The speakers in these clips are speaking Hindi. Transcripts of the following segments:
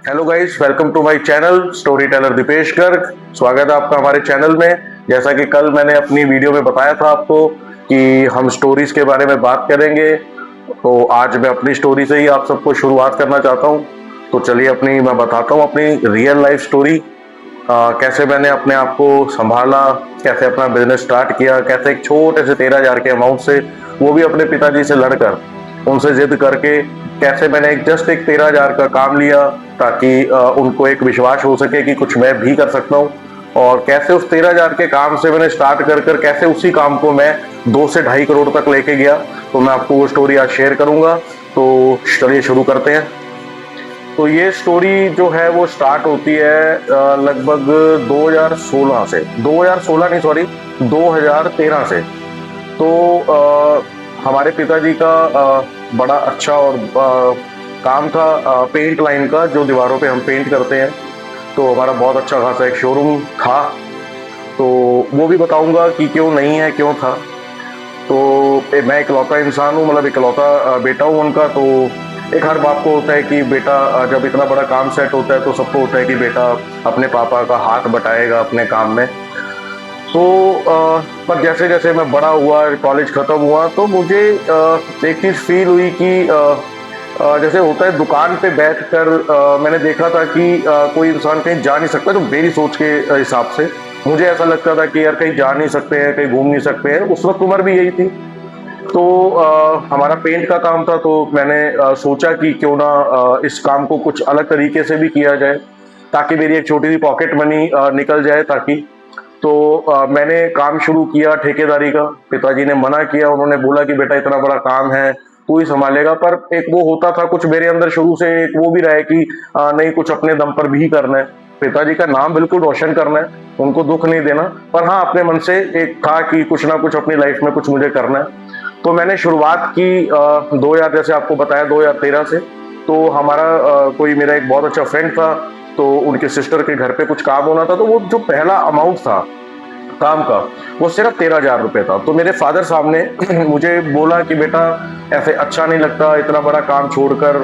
Hello guys, welcome to my channel story teller Deepesh Garg. स्वागत है आपका हमारे चैनल में। जैसा कि कल मैंने अपनी वीडियो में बताया था आपको कि हम स्टोरीज के बारे में बात करेंगे, तो आज मैं अपनी स्टोरी से ही आप सबको शुरुआत करना चाहता हूं। तो चलिए मैं बताता हूं अपनी रियल लाइफ स्टोरी। कैसे मैंने अपने आप को संभाला, कैसे अपना बिजनेस स्टार्ट किया, कैसे एक छोटे से 13,000 के अमाउंट से, वो भी अपने पिताजी से लड़कर, उनसे जिद करके, कैसे मैंने एक 13,000 का काम लिया ताकि उनको एक विश्वास हो सके कि कुछ मैं भी कर सकता हूँ। और कैसे उस 13,000 के काम से मैंने स्टार्ट कर कर कैसे उसी काम को मैं 2 से 2.5 करोड़ तक लेके गया। तो मैं आपको वो स्टोरी आज शेयर करूंगा। तो चलिए शुरू करते हैं। तो ये स्टोरी जो है वो स्टार्ट होती है लगभग 2016 से, 2016 नहीं, सॉरी, 2013 से। तो हमारे पिताजी का बड़ा अच्छा और काम था पेंट लाइन का, जो दीवारों पे हम पेंट करते हैं। तो हमारा बहुत अच्छा खासा एक शोरूम था। तो वो भी बताऊंगा कि क्यों नहीं है, क्यों था। तो मैं इकलौता इंसान हूँ, मतलब इकलौता बेटा हूँ उनका। तो एक हर बाप को होता है कि बेटा जब इतना बड़ा काम सेट होता है तो सबको होता है कि बेटा अपने पापा का हाथ बटाएगा अपने काम में। तो पर जैसे जैसे मैं बड़ा हुआ, कॉलेज खत्म हुआ, तो मुझे एक चीज फील हुई कि जैसे होता है दुकान पे बैठकर मैंने देखा था कि कोई इंसान कहीं जा नहीं सकता, जो मेरी सोच के हिसाब से मुझे ऐसा लगता था कि यार कहीं जा नहीं सकते हैं, कहीं घूम नहीं सकते हैं। उस वक्त उम्र भी यही थी। तो हमारा पेंट का काम था, तो मैंने सोचा कि क्यों ना इस काम को कुछ अलग तरीके से भी किया जाए, ताकि मेरी एक छोटी सी पॉकेट मनी निकल जाए। ताकि तो मैंने काम शुरू किया ठेकेदारी का। पिताजी ने मना किया, उन्होंने बोला कि बेटा इतना बड़ा काम है, तू ही संभालेगा। पर एक वो होता था कुछ मेरे अंदर शुरू से, एक वो भी रहा है कि नहीं, कुछ अपने दम पर भी करना है, पिताजी का नाम बिल्कुल रोशन करना है, उनको दुख नहीं देना। पर हाँ, अपने मन से एक था कि कुछ ना कुछ अपनी लाइफ में कुछ मुझे करना है। तो मैंने शुरुआत की 2000, जैसे आपको बताया, 2013 से। तो हमारा कोई मेरा एक बहुत अच्छा फ्रेंड था, तो उनके सिस्टर के घर पे कुछ काम होना था। तो वो जो पहला अमाउंट था काम का, वो सिर्फ 13,000 रुपए था। तो मेरे फादर साहब ने मुझे बोला कि बेटा ऐसे अच्छा नहीं लगता, इतना बड़ा काम छोड़कर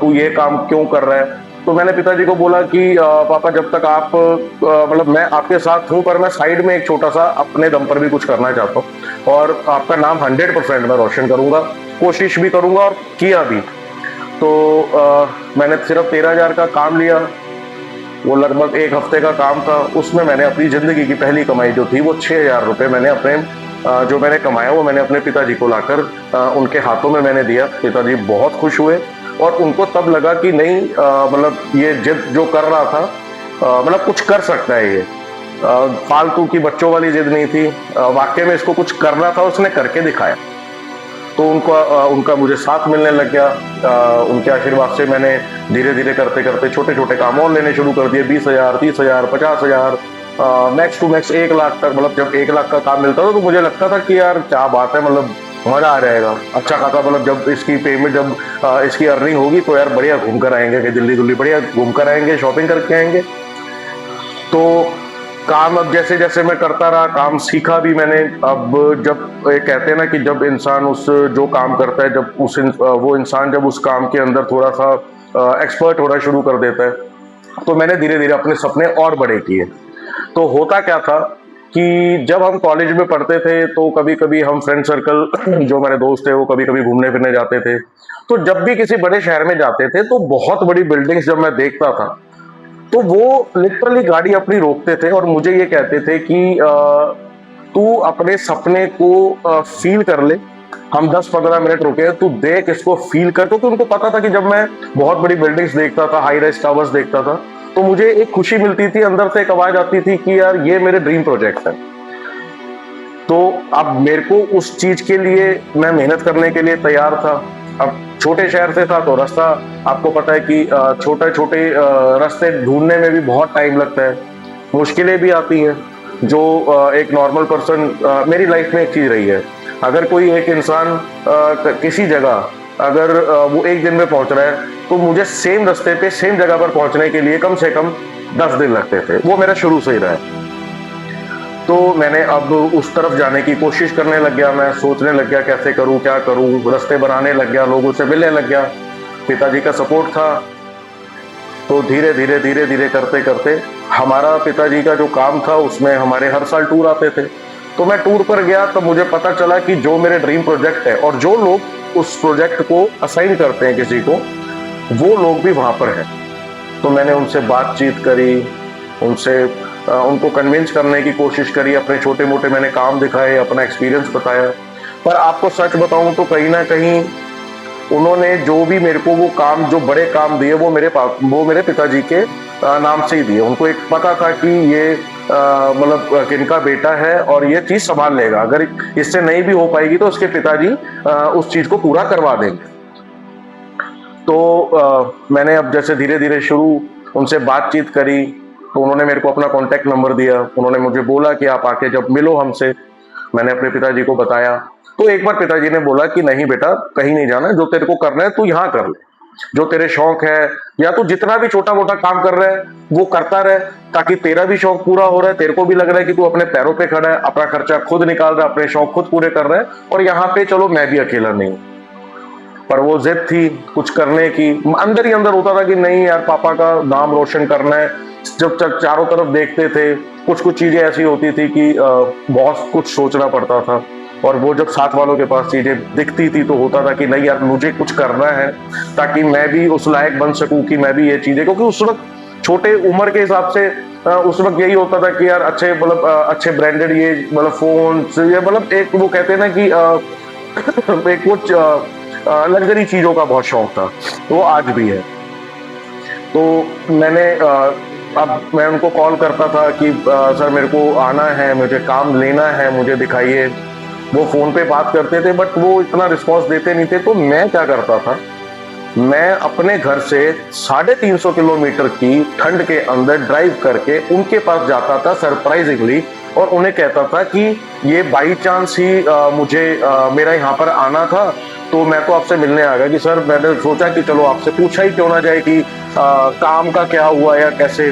तू ये काम क्यों कर रहा है। तो मैंने पिताजी को बोला कि पापा, जब तक आप मतलब मैं आपके साथ हूँ, पर मैं साइड में एक छोटा सा अपने दम पर भी कुछ करना चाहता हूँ, और आपका नाम 100% मैं रोशन करूंगा, कोशिश भी करूंगा और किया भी। तो मैंने सिर्फ 13,000 का काम लिया। वो लगभग एक हफ्ते का काम था। उसमें मैंने अपनी जिंदगी की पहली कमाई जो थी वो 6,000 रुपये मैंने अपने जो मैंने कमाया वो मैंने अपने पिताजी को लाकर उनके हाथों में मैंने दिया। पिताजी बहुत खुश हुए, और उनको तब लगा कि नहीं, मतलब ये जिद जो कर रहा था, मतलब कुछ कर सकता है ये। फालतू की बच्चों वाली जिद नहीं थी, वाकई में इसको कुछ करना था, उसने करके दिखाया। तो उनका मुझे साथ मिलने लग गया। उनके आशीर्वाद से मैंने धीरे धीरे करते करते छोटे छोटे काम और लेने शुरू कर दिए। 20,000, 30,000, 50,000, मैक्स टू मैक्स 1 लाख तक। मतलब जब 1 लाख का काम मिलता था तो मुझे लगता था कि यार क्या बात है, मतलब मजा आ जाएगा, अच्छा खासा। मतलब जब इसकी पेमेंट, जब इसकी अर्निंग होगी तो यार बढ़िया घूम कर आएंगे, कि दिल्ली दिल्ली बढ़िया घूम कर आएंगे, शॉपिंग करके आएंगे। तो काम अब जैसे जैसे मैं करता रहा, काम सीखा भी मैंने। अब जब कहते हैं ना कि जब इंसान उस जो काम करता है, जब वो इंसान जब उस काम के अंदर थोड़ा सा एक्सपर्ट होना शुरू कर देता है, तो मैंने धीरे धीरे अपने सपने और बड़े किए। तो होता क्या था कि जब हम कॉलेज में पढ़ते थे तो कभी कभी हम फ्रेंड सर्कल जो मेरे दोस्त थे वो कभी कभी घूमने फिरने जाते थे। तो जब भी किसी बड़े शहर में जाते थे तो बहुत बड़ी बिल्डिंग्स जब मैं देखता था, तो वो लिटरली गाड़ी अपनी रोकते थे और मुझे ये कहते थे कि तू अपने सपने को फील कर ले, हम 10-15 मिनट रुके, तू देख इसको, फील कर। क्योंकि उनको पता था कि जब मैं बहुत बड़ी बिल्डिंग्स देखता था, हाई राइज टावर्स देखता था, तो मुझे एक खुशी मिलती थी, अंदर से एक आवाज आती थी कि यार ये मेरे ड्रीम प्रोजेक्ट है। तो अब मेरे को उस चीज के लिए मैं मेहनत करने के लिए तैयार था। अब छोटे शहर से था तो रास्ता, आपको पता है कि छोटे छोटे रास्ते ढूंढने में भी बहुत टाइम लगता है, मुश्किलें भी आती हैं। जो एक नॉर्मल पर्सन, मेरी लाइफ में एक चीज रही है, अगर कोई एक इंसान किसी जगह, अगर वो एक दिन में पहुंच रहा है, तो मुझे सेम रास्ते पे सेम जगह पर पहुंचने के लिए कम से कम 10 दिन लगते थे। वो मेरा शुरू से ही रहा है। तो मैंने अब उस तरफ जाने की कोशिश करने लग गया, मैं सोचने लग गया कैसे करूं, क्या करूं, रास्ते बनाने लग गया, लोगों से मिलने लग गया। पिताजी का सपोर्ट था। तो धीरे धीरे करते करते हमारा पिताजी का जो काम था उसमें हमारे हर साल टूर आते थे। तो मैं टूर पर गया तो मुझे पता चला कि जो मेरे ड्रीम प्रोजेक्ट है और जो लोग उस प्रोजेक्ट को असाइन करते हैं किसी को, वो लोग भी वहां पर हैं। तो मैंने उनसे बातचीत करी, उनसे उनको कन्विंस करने की कोशिश करी, अपने छोटे मोटे मैंने काम दिखाए, अपना एक्सपीरियंस बताया। पर आपको सच बताऊं तो कहीं ना कहीं उन्होंने जो भी मेरे को वो काम, जो बड़े काम दिए, वो मेरे पिताजी के नाम से ही दिए। उनको एक पता था कि ये मतलब किनका बेटा है और ये चीज संभाल लेगा, अगर इससे नहीं भी हो पाएगी तो उसके पिताजी उस चीज को पूरा करवा देंगे। तो मैंने अब जैसे धीरे धीरे शुरू उनसे बातचीत करी, तो उन्होंने मेरे को अपना कॉन्टैक्ट नंबर दिया। उन्होंने मुझे बोला कि आप आके जब मिलो हमसे। मैंने अपने पिताजी को बताया, तो एक बार पिताजी ने बोला कि नहीं बेटा, कहीं नहीं जाना, जो तेरे को करना है तू यहाँ कर ले, जो तेरे शौक है या तू जितना भी छोटा मोटा काम कर रहा है वो करता रहे, ताकि तेरा भी शौक पूरा हो रहा है, तेरे को भी लग रहा है कि तू अपने पैरों पे खड़ा है, अपना खर्चा खुद निकाल रहा है, अपने शौक खुद पूरे कर रहा है, और यहाँ पे चलो मैं भी अकेला नहीं हूँ। पर वो जिद थी कुछ करने की, अंदर ही अंदर होता था कि नहीं यार, पापा का नाम रोशन करना है। जब तक चारों तरफ देखते थे, कुछ कुछ चीजें ऐसी होती थी कि बहुत कुछ सोचना पड़ता था, और वो जब साथ वालों के पास चीजें दिखती थी तो होता था कि नहीं यार, मुझे कुछ करना है ताकि मैं भी उस लायक बन सकूं कि मैं भी ये चीजें, क्योंकि उस वक्त छोटे उम्र के हिसाब से उस वक्त यही होता था कि यार अच्छे, मतलब अच्छे ब्रांडेड ये मतलब फोन, ये मतलब एक वो कहते हैं ना कि एक कुछ लग्जरी चीजों का बहुत शौक था, वो आज भी है। तो मैंने अब मैं उनको कॉल करता था कि सर मेरे को आना है, मुझे काम लेना है, मुझे दिखाइए। वो फोन पे बात करते थे बट वो इतना रिस्पॉन्स देते नहीं थे। तो मैं क्या करता था, मैं अपने घर से 350 किलोमीटर की ठंड के अंदर ड्राइव करके उनके पास जाता था सरप्राइजिंगली, और उन्हें कहता था कि ये बाई चांस ही मुझे मेरा यहाँ पर आना था, तो मैं तो आपसे मिलने आ गया कि सर मैंने सोचा कि चलो आपसे पूछा ही क्यों ना जाए कि काम का क्या हुआ या कैसे।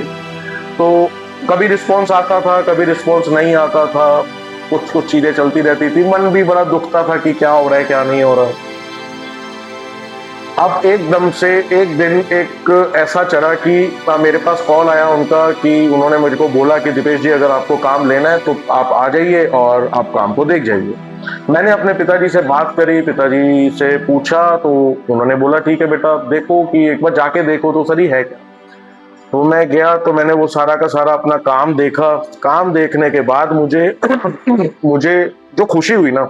तो कभी रिस्पॉन्स आता था, कभी रिस्पॉन्स नहीं आता था, कुछ कुछ चीजें चलती रहती थी, मन भी बड़ा दुखता था कि क्या हो रहा है क्या नहीं हो रहा। अब एकदम से एक दिन एक ऐसा चला कि मेरे पास कॉल आया उनका कि उन्होंने मुझको बोला कि दीपेश जी, अगर आपको काम लेना है तो आप आ जाइए और आप काम को देख जाइए। मैंने अपने पिताजी से बात करी, पिताजी से पूछा तो उन्होंने बोला ठीक है बेटा, देखो कि एक बार जाके देखो तो सही है क्या। तो मैं गया, तो मैंने वो सारा का सारा अपना काम देखा। काम देखने के बाद मुझे मुझे जो खुशी हुई ना,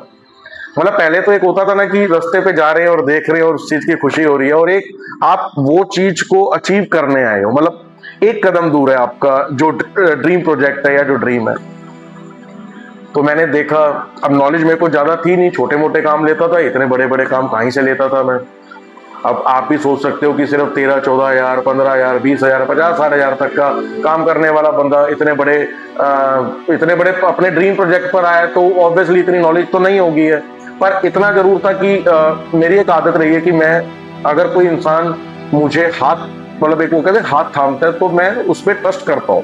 मतलब पहले तो एक होता था ना कि रास्ते पे जा रहे हैं और देख रहे हैं और उस चीज की खुशी हो रही है, और एक आप वो चीज को अचीव करने आए हो, मतलब एक कदम दूर है आपका जो ड्रीम प्रोजेक्ट है या जो ड्रीम है। तो मैंने देखा, अब नॉलेज मेरे को ज्यादा थी नहीं, छोटे मोटे काम लेता था, इतने बड़े बड़े काम कहीं से लेता था मैं। अब आप भी सोच सकते हो कि सिर्फ 13-14 हजार, 15 हजार, 20 हजार, 50-60 हजार तक का काम करने वाला बंदा इतने बड़े अपने ड्रीम प्रोजेक्ट पर आया, तो ऑब्वियसली इतनी नॉलेज तो नहीं होगी है। पर इतना जरूर था कि मेरी एक आदत रही है कि मैं, अगर कोई इंसान मुझे हाथ, मतलब एक वो कहते हैं हाथ थामता है, तो मैं उस पर ट्रस्ट करता हूँ।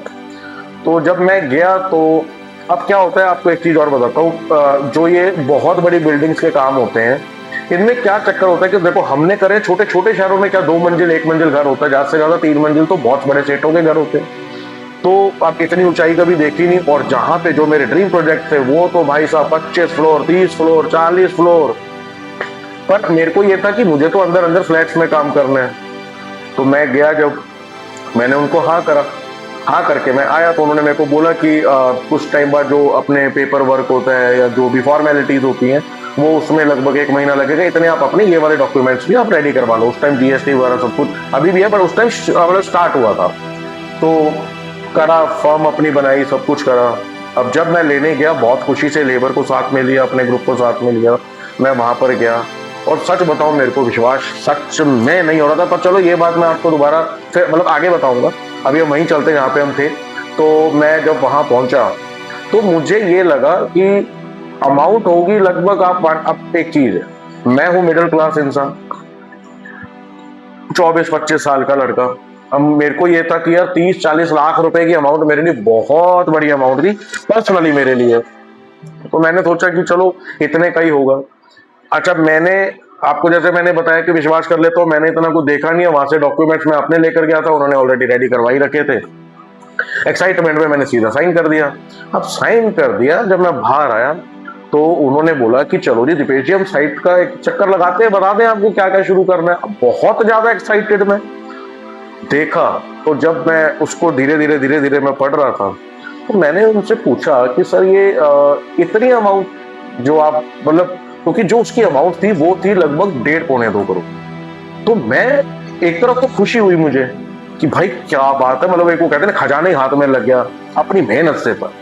तो जब मैं गया तो अब क्या होता है, आपको एक चीज और बताता हूँ, जो ये बहुत बड़ी बिल्डिंग्स के काम होते हैं, इनमें क्या चक्कर होता है कि देखो हमने करे छोटे छोटे शहरों में क्या 2 मंजिल 1 मंजिल घर होता है, ज्यादा से ज्यादा 3 मंजिल तो बहुत बड़े सेठों के घर होते हैं। तो आप इतनी ऊंचाई कभी देखी नहीं, और जहां पे जो मेरे ड्रीम प्रोजेक्ट थे वो तो भाई साहब 25 फ्लोर, 30 फ्लोर, 40 फ्लोर। पर मेरे को ये था कि मुझे तो अंदर अंदर फ्लैट्स में काम करना है। तो मैं गया, जब मैंने उनको हाँ करा, हाँ करके मैं आया, तो उन्होंने मेरे को बोला कि कुछ टाइम बाद जो अपने पेपर वर्क होता है या जो भी फॉर्मेलिटीज होती हैं, वो उसमें लगभग 1 महीना लगेगा, इतने आप अपने ये वाले डॉक्यूमेंट्स भी आप रेडी करवा लो। उस टाइम जीएसटी वगैरह सब कुछ अभी भी है, पर उस टाइम मतलब स्टार्ट हुआ था। तो करा, फॉर्म अपनी बनाई, सब कुछ करा। अब जब मैं लेने गया, बहुत खुशी से लेबर को साथ में लिया, अपने ग्रुप को साथ में लिया, मैं वहां पर गया, और सच बताऊं मेरे को विश्वास सच में नहीं हो रहा था। पर चलो ये बात मैं आपको दोबारा फिर मतलब आगे बताऊंगा, अभी हम वहीं चलते जहाँ पे हम थे। तो मैं जब वहां पहुंचा तो मुझे ये लगा कि अमाउंट होगी लगभग, आप एक चीज है, मैं हूं मिडिल क्लास इंसान, 24-25 साल का लड़का। अब मेरे को ये था कि यार 30-40 लाख रुपए की अमाउंट मेरे लिए बहुत बड़ी अमाउंट थी, पर्सनली मेरे लिए। तो मैंने सोचा कि चलो इतने का ही होगा। अच्छा, मैंने आपको जैसे मैंने बताया कि विश्वास कर ले, तो मैंने इतना कुछ देखा नहीं है। वहां से डॉक्यूमेंट्स मैं अपने लेकर गया था, उन्होंने ऑलरेडी रेडी करवाई रखे थे। एक्साइटमेंट में मैंने सीधा साइन कर दिया। अब साइन कर दिया, जब मैं बाहर आया तो उन्होंने बोला कि चलो जी दीपेश जी, हम साइट का एक चक्कर लगाते हैं, बता दें आपको क्या क्या शुरू करना है। अब बहुत ज्यादा एक्साइटेड मैं देखा, तो जब मैं उसको धीरे धीरे मैं पढ़ रहा था, तो मैंने उनसे पूछा कि सर ये इतनी अमाउंट जो आप मतलब, क्योंकि जो उसकी अमाउंट थी वो थी लगभग 1.5 पौने 2 करोड़। तो मैं एक तरफ तो खुशी हुई मुझे कि भाई क्या बात है, मतलब एक वो कहते हैं ना खजाने हाथ में लग गया अपनी मेहनत से। पर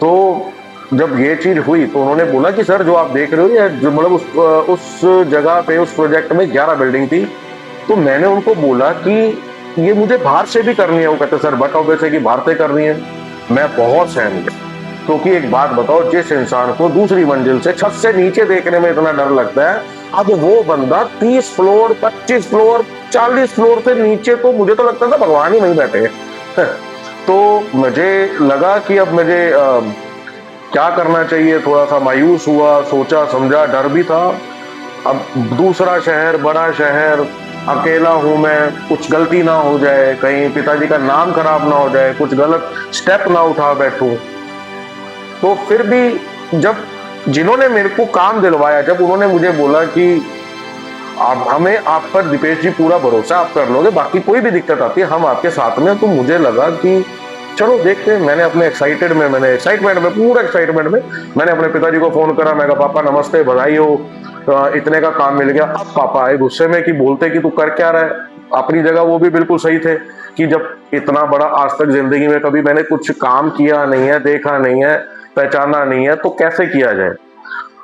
तो जब ये चीज हुई तो उन्होंने बोला कि सर जो आप देख रहे हो ये जो मतलब उस जगह पे उस प्रोजेक्ट में 11 बिल्डिंग थी। तो मैंने उनको बोला कि ये मुझे बाहर से भी करनी है। वो कहते सर बट ऑब्वियस है कि बाहर से करनी है। मैं बहुत सहमत, क्योंकि एक बात बताओ, जिस इंसान को दूसरी मंजिल से छत से नीचे देखने में इतना डर लगता है, अब वो बंदा 30 फ्लोर 25 फ्लोर 40 फ्लोर से नीचे, तो मुझे तो लगता था भगवान ही नहीं बैठे। तो मुझे लगा कि अब मुझे क्या करना चाहिए। थोड़ा सा मायूस हुआ, सोचा समझा, डर भी था। अब दूसरा शहर, बड़ा शहर, अकेला हूं मैं, कुछ गलती ना हो जाए, कहीं पिताजी का नाम खराब ना हो जाए, कुछ गलत स्टेप ना उठा बैठूं। तो फिर भी जब जिन्होंने मेरे को काम दिलवाया, जब उन्होंने मुझे बोला कि आप हमें आप पर दीपेश जी पूरा भरोसा, आप कर लोगे, बाकी कोई भी दिक्कत आती है हम आपके साथ में, तो मुझे लगा कि चलो देखते हैं। मैंने अपने मैंने एक्साइटमेंट में, पूरा एक्साइटमेंट में मैंने अपने पिताजी को फोन करा। मैं कहा पापा नमस्ते, बधाई हो, इतने का काम मिल गया। अब पापा आए गुस्से में कि बोलते कि तू कर क्या रहा है। अपनी जगह वो भी बिल्कुल सही थे कि जब इतना बड़ा आज तक जिंदगी में कभी मैंने कुछ काम किया नहीं है, देखा नहीं है, पहचाना नहीं है, तो कैसे किया जाए।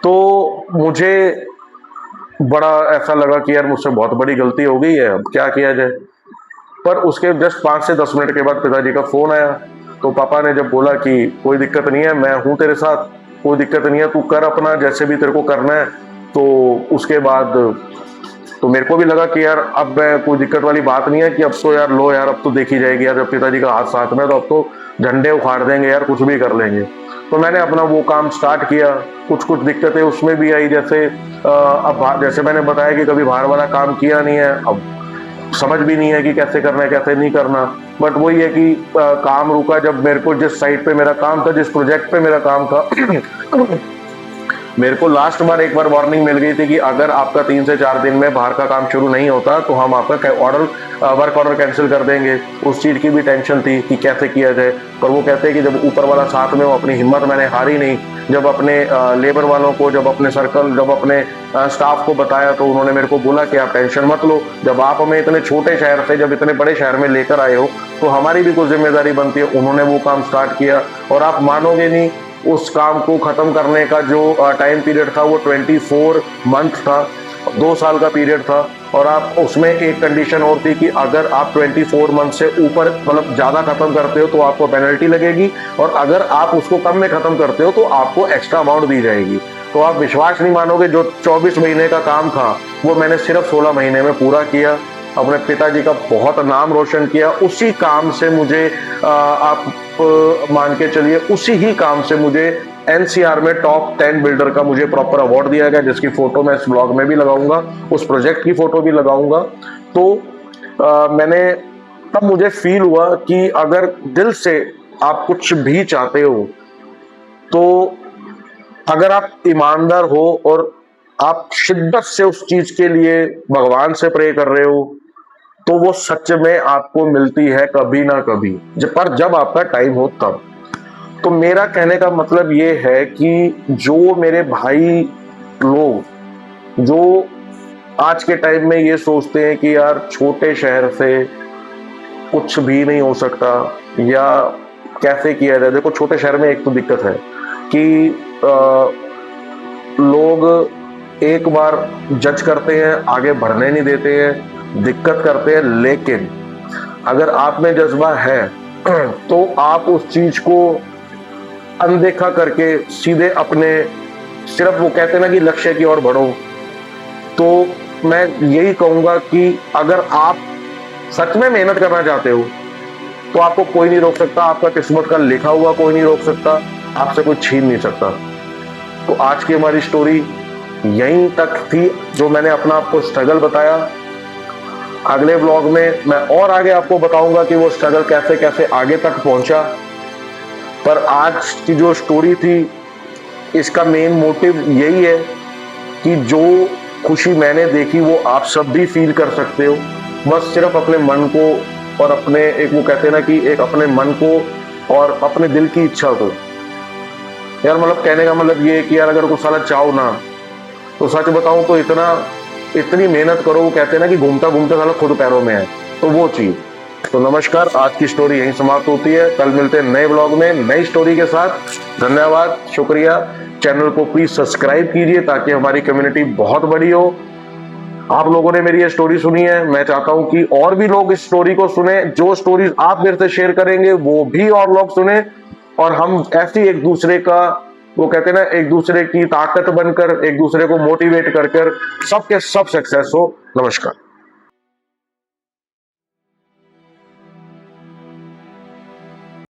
तो मुझे बड़ा ऐसा लगा कि यार मुझसे बहुत बड़ी गलती हो गई है, अब क्या किया जाए। पर उसके जस्ट 5 से 10 मिनट के बाद पिताजी का फोन आया। तो पापा ने जब बोला कि कोई दिक्कत नहीं है, मैं हूं तेरे साथ, कोई दिक्कत नहीं है, तू कर अपना जैसे भी तेरे को करना है। तो उसके बाद तो मेरे को भी लगा कि यार अब मैं, कोई दिक्कत वाली बात नहीं है कि अब तो यार लो यार, अब तो देखी जाएगी यार, जब पिताजी का हाथ साथ में, तो अब तो झंडे उखाड़ देंगे यार, कुछ भी कर लेंगे। तो मैंने अपना वो काम स्टार्ट किया। कुछ कुछ दिक्कतें उसमें भी आई, जैसे अब जैसे मैंने बताया कि कभी बाहर वाला काम किया नहीं है, अब समझ भी नहीं है कि कैसे करना है कैसे नहीं करना। बट वही है कि काम रुका जब मेरे को जिस साइट पे मेरा काम था, जिस प्रोजेक्ट पे मेरा काम था, मेरे को लास्ट बार एक बार वार्निंग मिल गई थी कि अगर आपका 3 से 4 दिन में बाहर का काम शुरू नहीं होता तो हम आपका वर्क ऑर्डर कैंसिल कर देंगे। उस चीज की भी टेंशन थी कि कैसे किया जाए। पर वो कहते हैं कि जब ऊपर वाला साथ में हो, अपनी हिम्मत मैंने हारी नहीं। जब अपने लेबर वालों को, जब अपने सर्कल, जब अपने स्टाफ को बताया, तो उन्होंने मेरे को बोला कि आप टेंशन मत लो, जब आप हमें इतने छोटे शहर से जब इतने बड़े शहर में लेकर आए हो तो हमारी भी कुछ जिम्मेदारी बनती है। उन्होंने वो काम स्टार्ट किया, और आप मानोगे नहीं, उस काम को खत्म करने का जो टाइम पीरियड था वो 24 मंथ था, 2 साल का पीरियड था। और आप उसमें एक कंडीशन और थी कि अगर आप 24 मंथ से ऊपर मतलब ज्यादा खत्म करते हो तो आपको पेनल्टी लगेगी, और अगर आप उसको कम में खत्म करते हो तो आपको एक्स्ट्रा अमाउंट दी जाएगी। तो आप विश्वास नहीं मानोगे, जो 24 महीने का काम था वो मैंने सिर्फ 16 महीने में पूरा किया। अपने पिताजी का बहुत नाम रोशन किया। उसी काम से मुझे आप मान के चलिए, उसी ही काम से मुझे एनसीआर में टॉप 10 बिल्डर का मुझे प्रॉपर अवार्ड दिया गया, जिसकी फोटो मैं इस ब्लॉग में भी लगाऊंगा, उस प्रोजेक्ट की फोटो भी लगाऊंगा। तो मैंने तब मुझे फील हुआ कि अगर दिल से आप कुछ भी चाहते हो, तो अगर आप ईमानदार हो और आप शिद्दत से उस चीज के लिए भगवान से प्रे कर रहे हो, तो वो सच में आपको मिलती है कभी ना कभी, पर जब आपका टाइम हो तब। तो मेरा कहने का मतलब ये है कि जो मेरे भाई लोग जो आज के टाइम में ये सोचते हैं कि यार छोटे शहर से कुछ भी नहीं हो सकता या कैसे किया जाए। देखो छोटे शहर में एक तो दिक्कत है कि लोग एक बार जज करते हैं, आगे बढ़ने नहीं देते हैं, दिक्कत करते हैं। लेकिन अगर आप में जज्बा है तो आप उस चीज को अनदेखा करके सीधे अपने, सिर्फ वो कहते हैं ना कि लक्ष्य की ओर बढ़ो। तो मैं यही कहूंगा कि अगर आप सच में मेहनत करना चाहते हो तो आपको कोई नहीं रोक सकता, आपका किस्मत का लिखा हुआ कोई नहीं रोक सकता, आपसे कोई छीन नहीं सकता। तो आज की हमारी स्टोरी यहीं तक थी जो मैंने अपना आपको स्ट्रगल बताया। अगले व्लॉग में मैं और आगे आपको बताऊंगा कि वो स्ट्रगल कैसे कैसे आगे तक पहुंचा। पर आज की जो स्टोरी थी, इसका मेन मोटिव यही है कि जो खुशी मैंने देखी वो आप सब भी फील कर सकते हो। बस सिर्फ अपने मन को और अपने एक वो कहते हैं ना कि एक अपने मन को और अपने दिल की इच्छा को, यार मतलब कहने का मतलब ये है कि यार अगर कुछ साला चाहो ना, तो सच बताऊं तो इतनी मेहनत करो, वो कहते हैं ना कि घूमता घूमता साला खुद पैरों में है, तो वो चीज। तो नमस्कार, आज की स्टोरी यहीं समाप्त होती है। कल मिलते हैं नए ब्लॉग में नई स्टोरी के साथ। धन्यवाद, शुक्रिया। चैनल को प्लीज सब्सक्राइब कीजिए ताकि हमारी कम्युनिटी बहुत बड़ी हो। आप लोगों ने मेरी ये स्टोरी सुनी है, मैं चाहता हूं कि और भी लोग इस स्टोरी को सुने। जो स्टोरीज आप मेरे से शेयर करेंगे वो भी और लोग सुने, और हम ऐसे एक दूसरे का वो कहते हैं ना, एक दूसरे की ताकत बनकर, एक दूसरे को मोटिवेट कर सबके सब सक्सेस हो। नमस्कार।